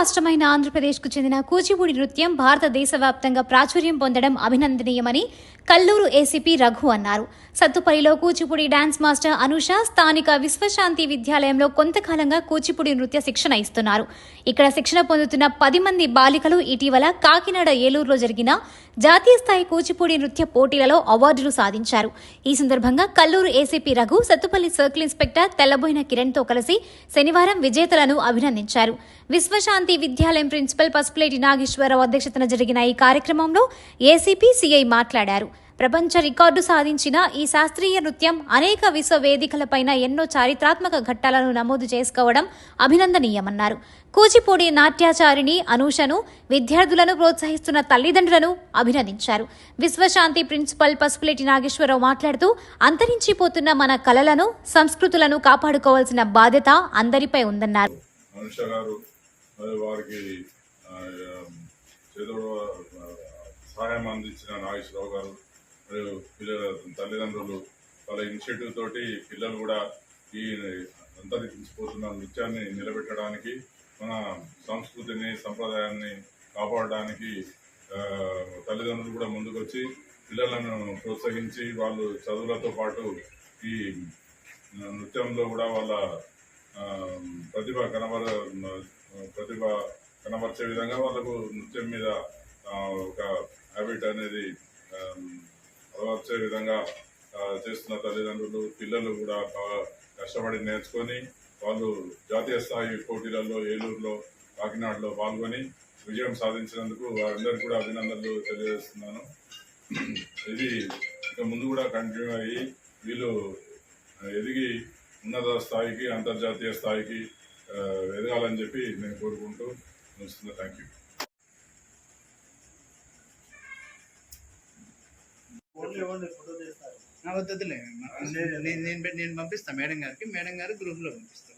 రాష్ట్రమైన ఆంధ్రప్రదేశ్కు చెందిన కూచిపూడి నృత్యం భారతదేశవ్యాప్తంగా ప్రాచుర్యం పొందడం అభినందనీయమని కల్లూరు ఏసీపీ రఘు అన్నారు. సత్తుపల్లిలో కూచిపూడి డాన్స్ మాస్టర్ అనుష స్థానిక విశ్వశాంతి విద్యాలయంలో కొంతకాలంగా కూచిపూడి నృత్య శిక్షణ ఇస్తున్నారు. ఇక్కడ శిక్షణ పొందుతున్న 10 మంది బాలికలు ఇటీవల కాకినాడ ఏలూరులో జరిగిన జాతీయ స్థాయి కూచిపూడి నృత్య పోటీలలో అవార్డులు సాధించారు. ఈ సందర్భంగా Kallur ACP Raghu Sathupalli circle inspector Tellaboina కిరణ్తో కలిసి శనివారం విజేతలను అభినందించారు. విశ్వశాంతి విద్యాలయం ప్రిన్సిపల్ పసుపులేటి నాగేశ్వరరావు అధ్యక్షతన జరిగిన ఈ కార్యక్రమంలో ఏసీపీ సిఐ మాట్లాడారు. ప్రపంచ రికార్డు సాధించిన ఈ శాస్త్రీయ నృత్యం అనేక విశ్వ వేదికలపైన ఎన్నో చారిత్రాత్మక ఘట్టాలను నమోదు చేసుకోవడం అభినందనీయమన్నారు. కూచిపూడి నాట్యాచారిణి అనూషను, విద్యార్థులను ప్రోత్సహిస్తున్న తల్లిదండ్రులను అభినందించారు. విశ్వశాంతి ప్రిన్సిపల్ పసుపులేటి నాగేశ్వరరావు మాట్లాడుతూ అంతరించిపోతున్న మన కళలను, సంస్కృతులను కాపాడుకోవాల్సిన బాధ్యత అందరిపై ఉందన్నారు. సహాయం అందించిన నాగేశ్వరరావు గారు మరియు పిల్లల తల్లిదండ్రులు వాళ్ళ ఇనిషియేటివ్ తోటి పిల్లలు కూడా ఈ అంతరించిపోతున్న నృత్యాన్ని నిలబెట్టడానికి, మన సంస్కృతిని సంప్రదాయాన్ని కాపాడడానికి తల్లిదండ్రులు కూడా ముందుకొచ్చి పిల్లలను ప్రోత్సహించి వాళ్ళు చదువులతో పాటు ఈ నృత్యంలో కూడా వాళ్ళ ప్రతిభ కనబరిచే విధంగా వాళ్ళకు నృత్యం మీద ఒక హ్యాబిట్ అనేది అలవర్చే విధంగా చేస్తున్న తల్లిదండ్రులు, పిల్లలు కూడా కష్టపడి నేర్చుకొని వాళ్ళు జాతీయ స్థాయి పోటీలలో ఏలూరులో, కాకినాడలో పాల్గొని విజయం సాధించినందుకు వారందరికీ కూడా అభినందనలు తెలియజేస్తున్నాను. ఇది ఇక ముందు కూడా కంటిన్యూ అయ్యి వీళ్ళు ఎదిగి ఉన్నత స్థాయికి, అంతర్జాతీయ స్థాయికి ఎదగాలని చెప్పి నేను కోరుకుంటూ చూస్తున్నా. Thank you. వద్దులే, నేను పంపిస్తాను మేడం గారికి గ్రూప్లో పంపిస్తాను.